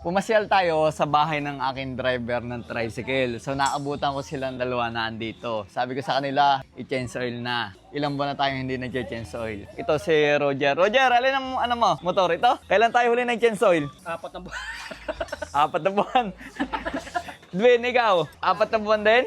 Pumasyal tayo sa bahay ng aking driver ng tricycle. So naabutan ko silang dalawa na andito. Sabi ko sa kanila, i-change oil na. Ilang buwan na tayong hindi nag-change oil. Ito si Roger. Roger, alin ang ano mo? Motor ito? Kailan tayo huli nag-change oil? 4 na buwan. 4 na buwan. Dwayne, ikaw? 4 na buwan din?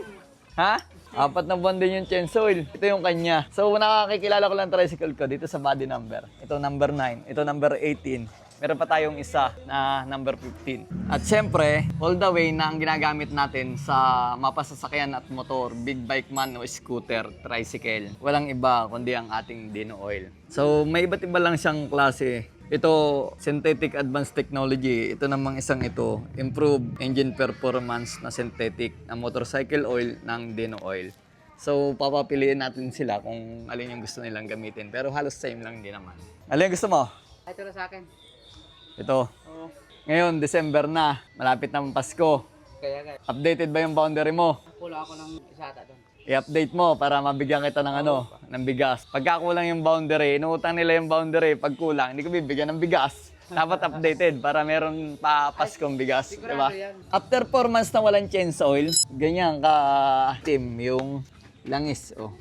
Ha? 4 na buwan din yung change oil. Ito yung kanya. So nakakikilala ko lang tricycle ko dito sa body number. Ito number 9. Ito number 18. Meron pa tayong isa na number 15. At syempre, all the way na ang ginagamit natin sa mapasasakyan at motor, big bike man o scooter, tricycle. Walang iba kundi ang ating Dino Oil. So may iba't iba lang siyang klase. Ito, synthetic advanced technology. Ito namang isang ito, improved engine performance na synthetic na motorcycle oil ng Dino Oil. So papapiliin natin sila kung alin yung gusto nilang gamitin. Pero halos same lang din naman. Alin yung gusto mo? Ito na sa akin. Ito. Oo. Ngayon, December na. Malapit na ang Pasko. Kaya. Updated ba yung boundary mo? Kulang ako ng isata doon. I-update mo para mabigyan kita ng ng bigas. Pagka kulang yung boundary, inuutang nila yung boundary. Pag kulang, hindi ko bibigyan ng bigas. Dapat updated para meron pa Paskong bigas. Diba? After 4 months na walang change oil, ganyan ka-team yung langis. Oh.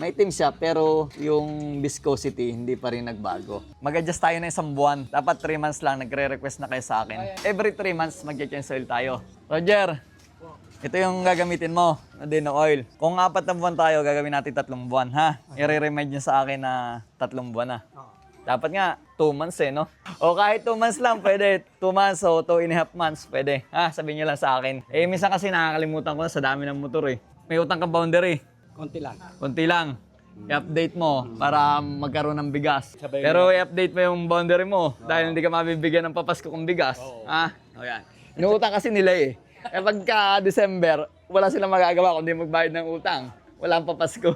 May itim siya pero yung viscosity hindi pa rin nagbago. Mag-adjust tayo na isang buwan. Dapat 3 months lang nagre-request na kayo sa akin. Every 3 months mag-change oil tayo. Roger, ito yung gagamitin mo na Dino Oil. Kung 4 na buwan tayo, gagawin natin 3 buwan, ha? I-remind nyo sa akin na 3 buwan na. Dapat nga 2 months no? O kahit 2 months lang, pwede. 2 months o 2.5 months, pwede. Ha? Sabihin nyo lang sa akin. Minsan kasi nakakalimutan ko na sa dami ng motor May utang ka boundary. Konti lang. I-update mo para magkaroon ng bigas. Pero i-update mo yung boundary mo dahil hindi ka mabibigyan ng papasko kong bigas. Ha? O yan. Inuutang kasi nila pagka December, wala silang magagawa kundi magbayad ng utang. Walang papasko.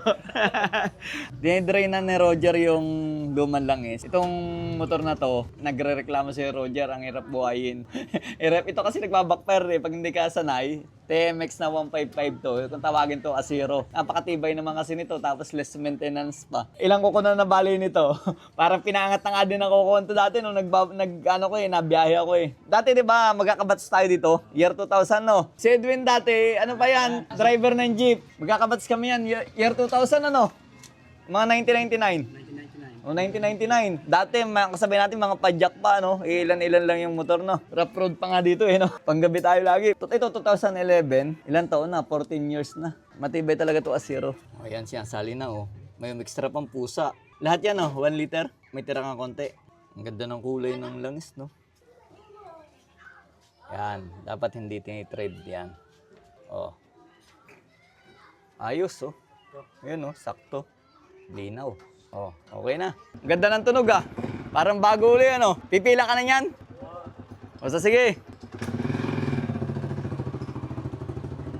Dinidrain na ni Roger yung luman langis. Itong motor na to, nagre-reklamo si Roger, ang hirap buhayin. Ito kasi nagbabackfire pag hindi ka sanay. TMX na 155 to. Kung tawagin to A0. Napakatibay naman kasi nito tapos less maintenance pa. Ilang kuko na nabali nito. Parang pinaangat na nga din ang kuko nito dati nung nabiyahe ako Dati 'di ba magkakabats tayo dito? Year 2000 no. Si Edwin dati, ano pa yan? Driver ng jeep. Magkakabats kami yan. Year 2000 ano? Mga 1999. O 1999. Dati, kasabay natin mga padjak pa, Ilan-ilan lang yung motor, Rough road pa nga dito, no? Panggabi tayo lagi. Ito, 2011. Ilan taon na? 14 years na. Matibay talaga to A0. O, yan siya. Sali na, May extra pang pusa. Lahat yan, 1 liter. May tira nga konti. Ang ganda ng kulay ng langis, Yan. Dapat hindi tinitrade yan. O. Ayos, Ayan, sakto. Linaw. Oh, okay na. Ganda ng tunog Parang bago uli Pipila ka na niyan? O sige.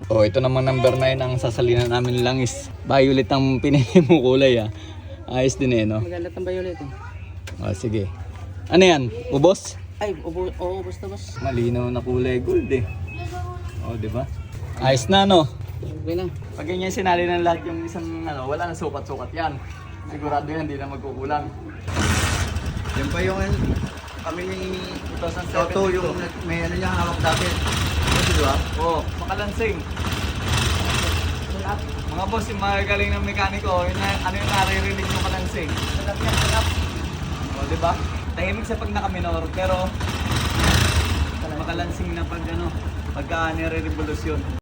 Oh, ito namang number 9 ang sasalinan namin langis. Violet ang pinili mo kulay Ayos din Maganda ang violet Oh, sige. Ano yan? Ubos? Ay, ubos na boss. Malinaw na kulay gold Oh, di ba? Ayos na Okay na. Pag ganyan sinali ng lahat yung isang wala na sukat-sukat yan. Sigurado yan, hindi na magkukulang. Yan pa yung kami ni 2007 Toto yung may niya hawak dati. Di ba? Oo, makalansing. Mga boss, yung mga galing ng mekaniko, yung naririnig yung makalansing. O, di ba? Tahimik sa pag nakaminor, pero makalansing na pagka nire-revolusyon.